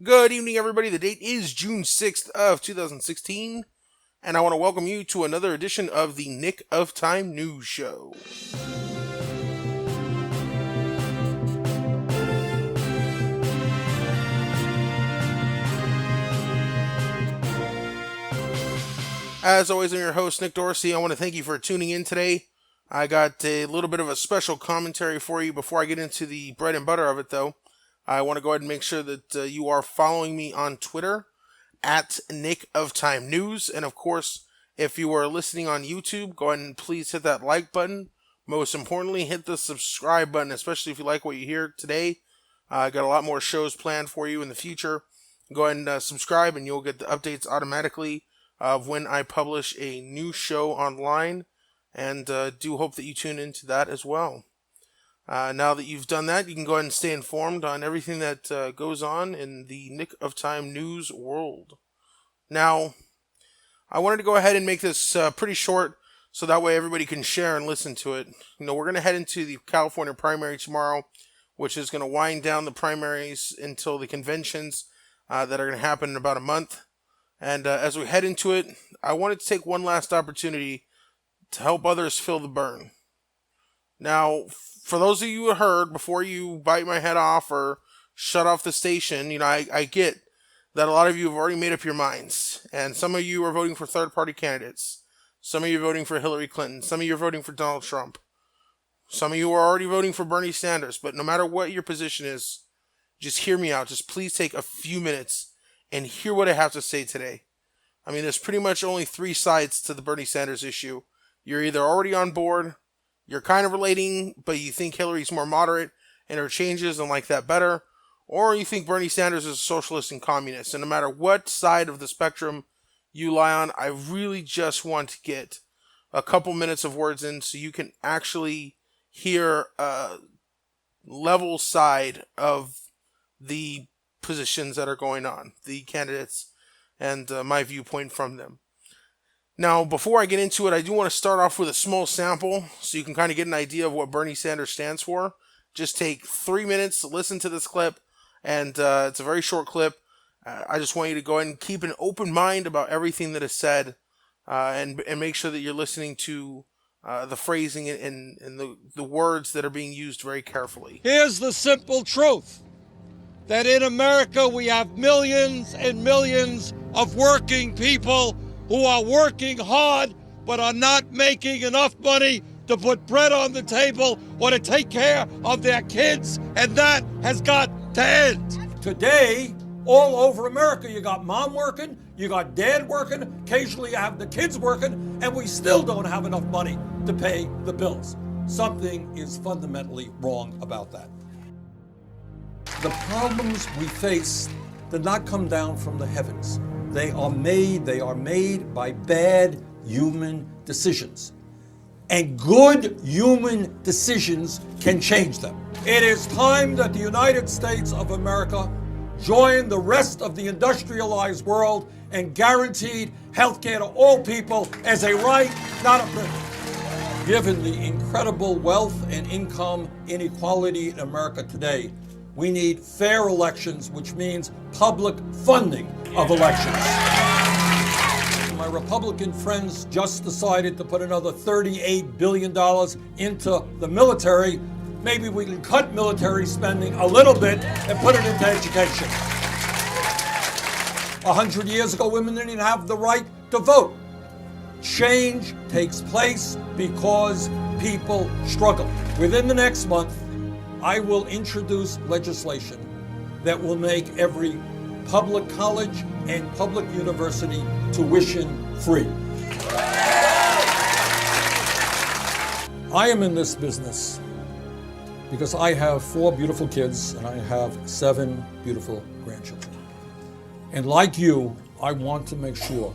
Good evening, everybody. The date is June 6th of 2016, and I want to welcome you to another edition of the Nick of Time News Show. As always, I'm your host, Nick Dorsey. I want to thank you for tuning in today. I got a little bit of a special commentary for you before I get into the bread and butter of it, though. I want to go ahead and make sure that you are following me on Twitter at NickOfTimeNews. And of course, if you are listening on YouTube, go ahead and please hit that like button. Most importantly, hit the subscribe button, especially if you like what you hear today. I got a lot more shows planned for you in the future. Go ahead and subscribe and you'll get the updates automatically of when I publish a new show online. And do hope that you tune into that as well. Now that you've done that, you can go ahead and stay informed on everything that goes on in the Nick of Time news world. Now, I wanted to go ahead and make this pretty short so that way everybody can share and listen to it. You know, we're going to head into the California primary tomorrow, which is going to wind down the primaries until the conventions that are going to happen in about a month. And as we head into it, I wanted to take one last opportunity to help others fill the Bern. Now, for those of you who heard, before you bite my head off or shut off the station, you know, I get that a lot of you have already made up your minds. And some of you are voting for third-party candidates. Some of you are voting for Hillary Clinton. Some of you are voting for Donald Trump. Some of you are already voting for Bernie Sanders. But no matter what your position is, just hear me out. Just please take a few minutes and hear what I have to say today. I mean, there's pretty much only three sides to the Bernie Sanders issue. You're either already on board, you're kind of relating, but you think Hillary's more moderate and her changes and like that better, or you think Bernie Sanders is a socialist and communist. And no matter what side of the spectrum you lie on, I really just want to get a couple minutes of words in so you can actually hear a level side of the positions that are going on, the candidates, and my viewpoint from them. Now, before I get into it, I do want to start off with a small sample so you can kind of get an idea of what Bernie Sanders stands for. Just take 3 minutes to listen to this clip, and it's a very short clip. I just want you to go ahead and keep an open mind about everything that is said and make sure that you're listening to the phrasing and the words that are being used very carefully. Here's the simple truth, that in America we have millions and millions of working people who are working hard but are not making enough money to put bread on the table or to take care of their kids, and that has got to end. Today, all over America, you got mom working, you got dad working, occasionally you have the kids working, and we still don't have enough money to pay the bills. Something is fundamentally wrong about that. The problems we face did not come down from the heavens. They are made by bad human decisions. And good human decisions can change them. It is time that the United States of America join the rest of the industrialized world and guaranteed health care to all people as a right, not a privilege. Given the incredible wealth and income inequality in America today, we need fair elections, which means public funding of elections. My Republican friends just decided to put another $38 billion into the military. Maybe we can cut military spending a little bit and put it into education. 100 years ago, women didn't even have the right to vote. Change takes place because people struggle. Within the next month, I will introduce legislation that will make every public college and public university tuition free. I am in this business because I have 4 beautiful kids and I have 7 beautiful grandchildren. And like you, I want to make sure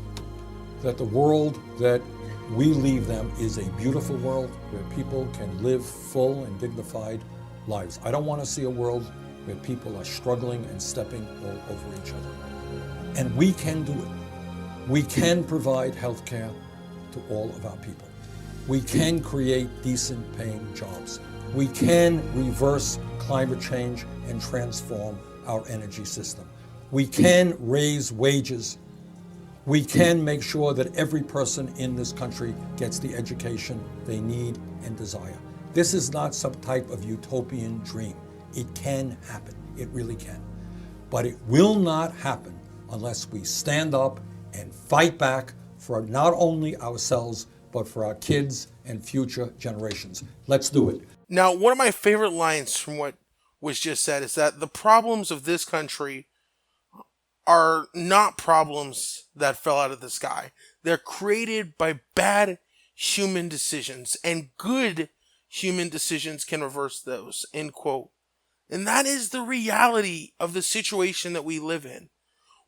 that the world that we leave them is a beautiful world where people can live full and dignified lives. I don't want to see a world where people are struggling and stepping all over each other. And we can do it. We can provide health care to all of our people. We can create decent paying jobs. We can reverse climate change and transform our energy system. We can raise wages. We can make sure that every person in this country gets the education they need and desire. This is not some type of utopian dream. It can happen. It really can. But it will not happen unless we stand up and fight back for not only ourselves, but for our kids and future generations. Let's do it. Now, one of my favorite lines from what was just said is that the problems of this country are not problems that fell out of the sky. They're created by bad human decisions, and good human decisions can reverse those, end quote. And that is the reality of the situation that we live in.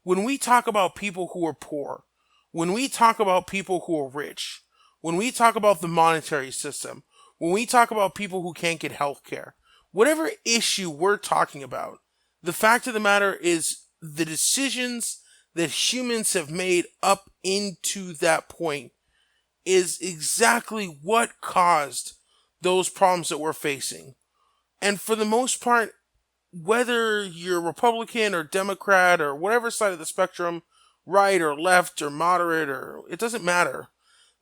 When we talk about people who are poor, when we talk about people who are rich, when we talk about the monetary system, when we talk about people who can't get health care, whatever issue we're talking about, the fact of the matter is the decisions that humans have made up into that point is exactly what caused those problems that we're facing. And for the most part, whether you're Republican or Democrat or whatever side of the spectrum, right or left or moderate, or it doesn't matter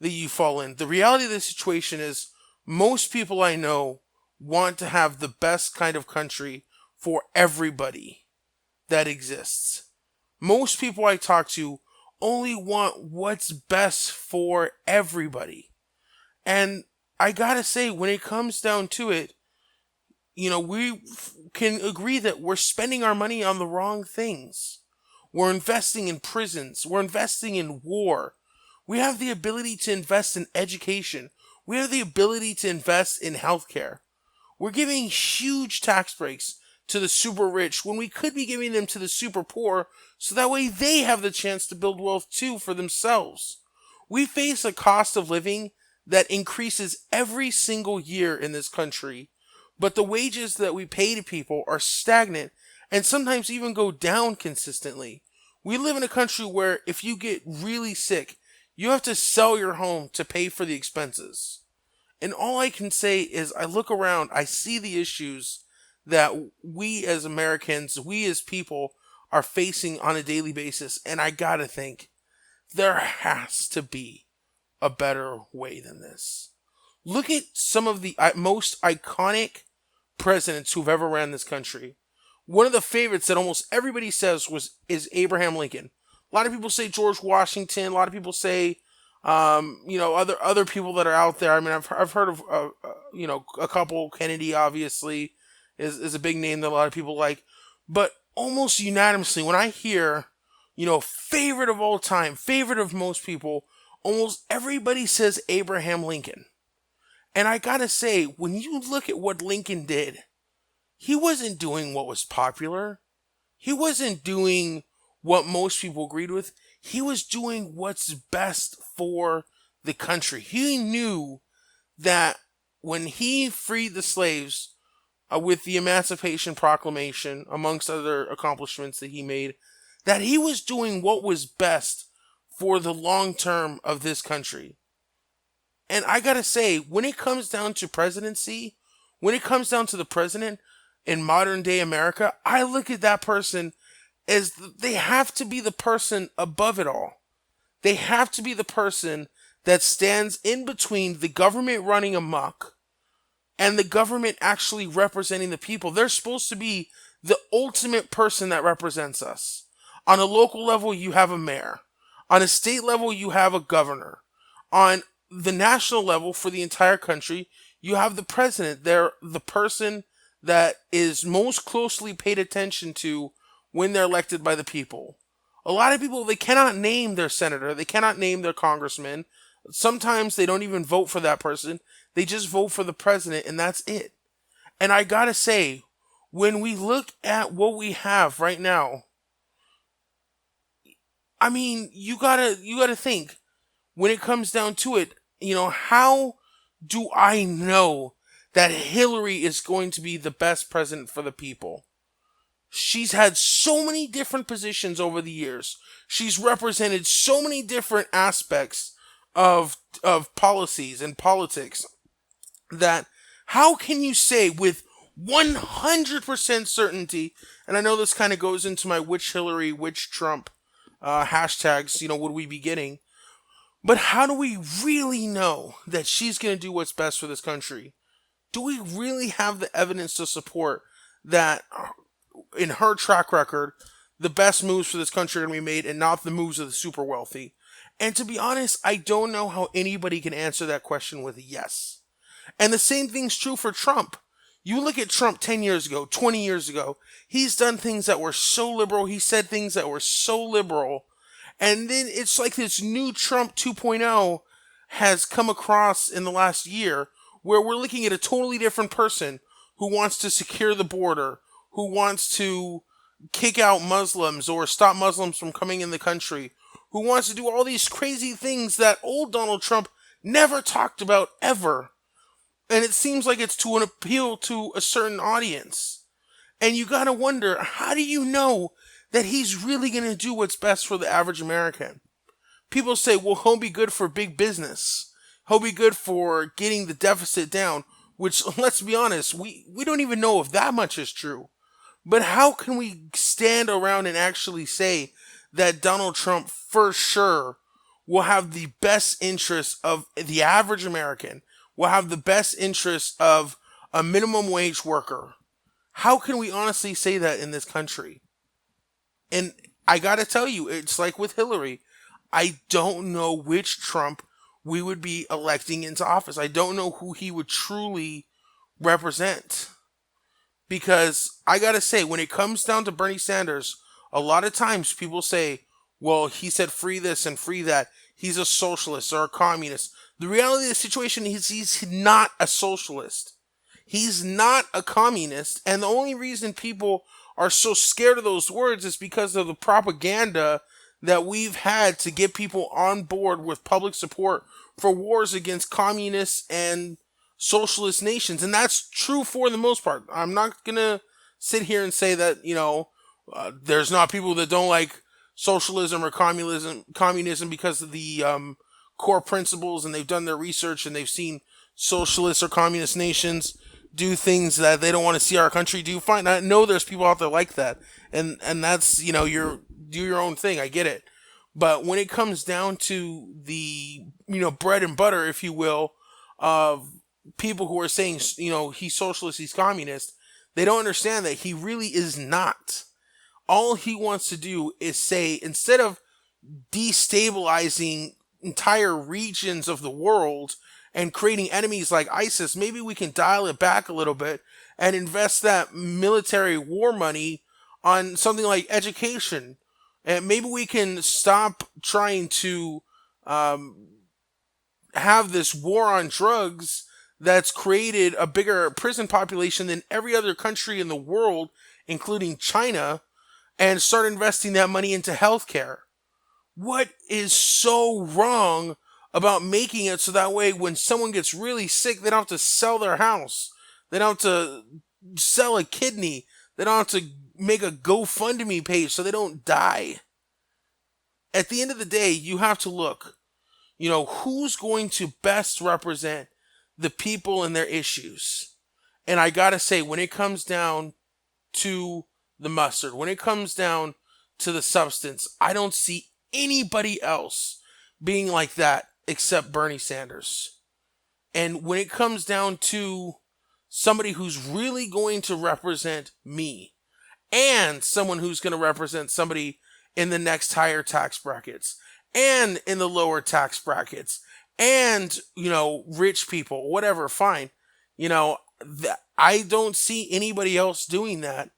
that you fall in. The reality of the situation is most people I know want to have the best kind of country for everybody that exists. Most people I talk to only want what's best for everybody. And I gotta say, when it comes down to it, we can agree that we're spending our money on the wrong things. We're investing in prisons. We're investing in war. We have the ability to invest in education. We have the ability to invest in healthcare. We're giving huge tax breaks to the super rich when we could be giving them to the super poor so that way they have the chance to build wealth too for themselves. We face a cost of living that increases every single year in this country, but the wages that we pay to people are stagnant and sometimes even go down consistently. We live in a country where if you get really sick, you have to sell your home to pay for the expenses. And all I can say is I look around, I see the issues that we as Americans, we as people are facing on a daily basis. And I gotta think, there has to be a better way than this. Look at some of the most iconic presidents who've ever ran this country. One of the favorites that almost everybody says is Abraham Lincoln. A lot of people say George Washington. A lot of people say, other people that are out there. I mean, I've heard of, a couple. Kennedy, obviously, is a big name that a lot of people like. But almost unanimously, when I hear, favorite of all time, favorite of most people, almost everybody says Abraham Lincoln. And I gotta say, when you look at what Lincoln did, he wasn't doing what was popular. He wasn't doing what most people agreed with. He was doing what's best for the country. He knew that when he freed the slaves with the Emancipation Proclamation, amongst other accomplishments that he made, that he was doing what was best for the long term of this country. And I gotta say, when it comes down to presidency, when it comes down to the president in modern day America, I look at that person as they have to be the person above it all. They have to be the person that stands in between the government running amok and the government actually representing the people. They're supposed to be the ultimate person that represents us. On a local level, you have a mayor. On a state level, you have a governor. On the national level for the entire country, you have the president. They're the person that is most closely paid attention to when they're elected by the people. A lot of people, they cannot name their senator. They cannot name their congressman. Sometimes they don't even vote for that person. They just vote for the president, and that's it. And I gotta say, when we look at what we have right now, I mean, you gotta think, when it comes down to it, how do I know that Hillary is going to be the best president for the people? She's had so many different positions over the years. She's represented so many different aspects of policies and politics that how can you say with 100% certainty, and I know this kind of goes into my which Hillary, which Trump hashtags, would we be getting? But how do we really know that she's going to do what's best for this country? Do we really have the evidence to support that in her track record, the best moves for this country are going to be made and not the moves of the super wealthy? And to be honest, I don't know how anybody can answer that question with a yes. And the same thing's true for Trump. You look at Trump 10 years ago, 20 years ago, he's done things that were so liberal, he said things that were so liberal, and then it's like this new Trump 2.0 has come across in the last year where we're looking at a totally different person who wants to secure the border, who wants to kick out Muslims or stop Muslims from coming in the country, who wants to do all these crazy things that old Donald Trump never talked about ever. And it seems like it's to an appeal to a certain audience. And you gotta wonder, how do you know that he's really gonna do what's best for the average American? People say, well, he'll be good for big business. He'll be good for getting the deficit down, which, let's be honest, we don't even know if that much is true. But how can we stand around and actually say that Donald Trump for sure will have the best interests of the average American, will have the best interests of a minimum wage worker? How can we honestly say that in this country? And I gotta tell you, it's like with Hillary. I don't know which Trump we would be electing into office. I don't know who he would truly represent. Because I gotta say, when it comes down to Bernie Sanders, a lot of times people say, well, he said free this and free that. He's a socialist or a communist. The reality of the situation is he's not a socialist. He's not a communist. And the only reason people are so scared of those words is because of the propaganda that we've had to get people on board with public support for wars against communists and socialist nations. And that's true for the most part. I'm not going to sit here and say that, there's not people that don't like socialism or communism because of the core principles, and they've done their research and they've seen socialist or communist nations do things that they don't want to see our country do. Fine, I know there's people out there like that, and that's, you're do your own thing. I get it. But when it comes down to the, bread and butter, if you will, of people who are saying, he's socialist, he's communist, they don't understand that he really is not. All he wants to do is say, instead of destabilizing entire regions of the world and creating enemies like ISIS, maybe we can dial it back a little bit and invest that military war money on something like education. And maybe we can stop trying to have this war on drugs that's created a bigger prison population than every other country in the world, including China, and start investing that money into healthcare. What is so wrong about making it so that way when someone gets really sick, they don't have to sell their house, they don't have to sell a kidney, they don't have to make a GoFundMe page so they don't die? At the end of the day, you have to look, who's going to best represent the people and their issues. And I gotta say, when it comes down to the mustard, when it comes down to the substance, I don't see anybody else being like that except Bernie Sanders. And when it comes down to somebody who's really going to represent me, and someone who's going to represent somebody in the next higher tax brackets and in the lower tax brackets and, rich people, whatever, fine. I don't see anybody else doing that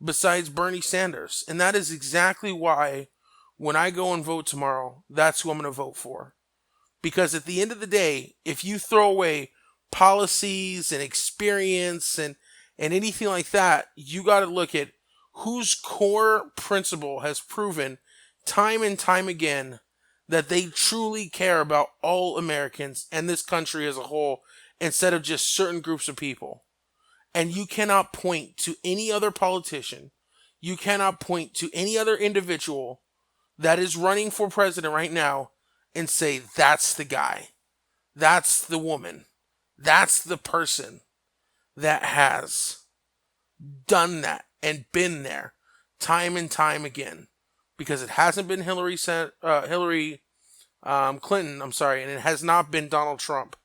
besides Bernie Sanders. And that is exactly why when I go and vote tomorrow, that's who I'm going to vote for. Because at the end of the day, if you throw away policies and experience and anything like that, you got to look at whose core principle has proven time and time again that they truly care about all Americans and this country as a whole instead of just certain groups of people. And you cannot point to any other politician, you cannot point to any other individual that is running for president right now and say, that's the guy, that's the woman, that's the person that has done that and been there time and time again, because it hasn't been Hillary Clinton, I'm sorry, and it has not been Donald Trump.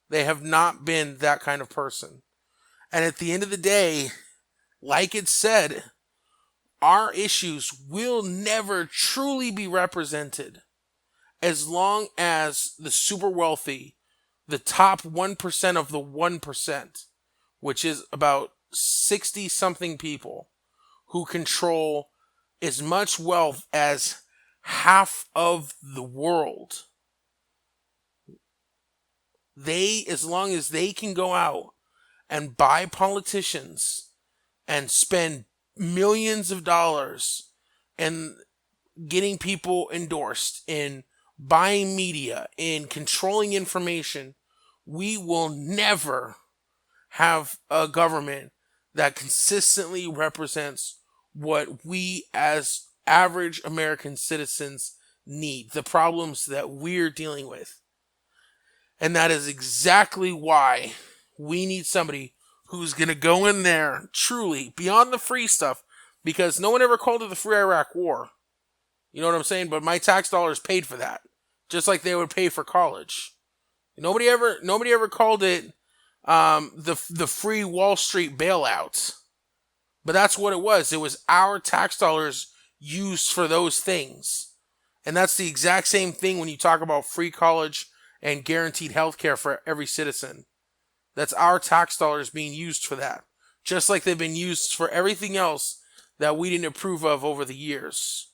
They have not been that kind of person. And at the end of the day, like it said, our issues will never truly be represented as long as the super wealthy, the top 1% of the 1%, which is about 60 something people who control as much wealth as half of the world. As long as they can go out and buy politicians and spend millions of dollars and getting people endorsed, in buying media, in controlling information, we will never have a government that consistently represents what we as average American citizens need, the problems that we're dealing with. And that is exactly why we need somebody who's going to go in there truly beyond the free stuff, because no one ever called it the free Iraq War. You know what I'm saying? But my tax dollars paid for that, just like they would pay for college. Nobody ever called it the free Wall Street bailouts. But that's what it was. It was our tax dollars used for those things. And that's the exact same thing when you talk about free college and guaranteed health care for every citizen. That's our tax dollars being used for that. Just like they've been used for everything else that we didn't approve of over the years.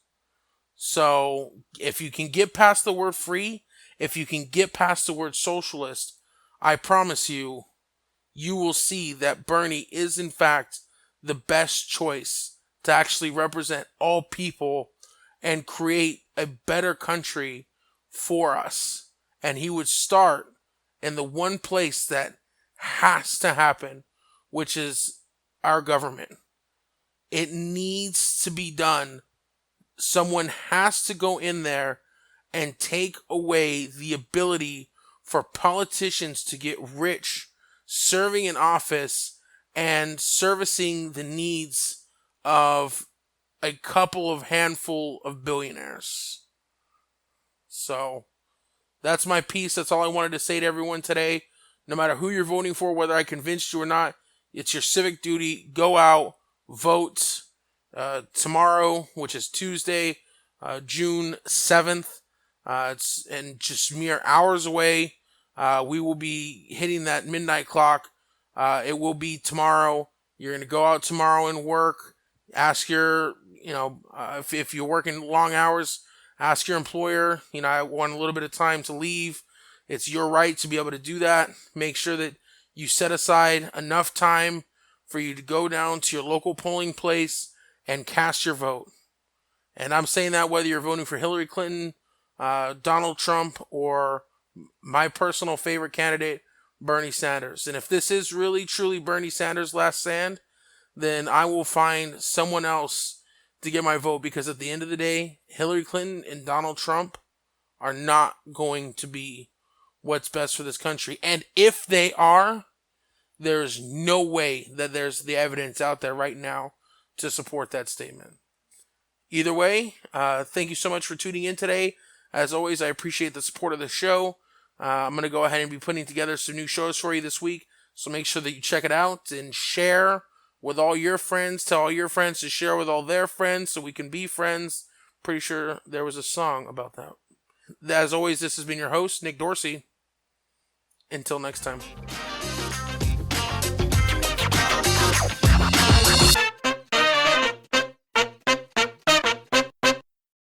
So if you can get past the word free, if you can get past the word socialist, I promise you, you will see that Bernie is in fact the best choice to actually represent all people and create a better country for us. And he would start in the one place that has to happen, which is our government. It needs to be done. Someone has to go in there and take away the ability for politicians to get rich serving in office and servicing the needs of a couple of handful of billionaires. So that's my piece. That's all I wanted to say to everyone today. No matter who you're voting for, whether I convinced you or not, it's your civic duty. Go out, vote tomorrow, which is Tuesday, June 7th. It's in just mere hours away. We will be hitting that midnight clock. It will be tomorrow. You're going to go out tomorrow and work. Ask your, if you're working long hours, ask your employer, I want a little bit of time to leave. It's your right to be able to do that. Make sure that you set aside enough time for you to go down to your local polling place and cast your vote. And I'm saying that whether you're voting for Hillary Clinton, Donald Trump, or my personal favorite candidate, Bernie Sanders. And if this is really, truly Bernie Sanders' last stand, then I will find someone else to get my vote, because at the end of the day, Hillary Clinton and Donald Trump are not going to be what's best for this country. And if they are, there's no way that there's the evidence out there right now to support that statement. Either way, thank you so much for tuning in today. As always, I appreciate the support of the show. I'm going to go ahead and be putting together some new shows for you this week, so make sure that you check it out and share with all your friends. Tell all your friends to share with all their friends so we can be friends. Pretty sure there was a song about that. As always, this has been your host, Nick Dorsey. Until next time.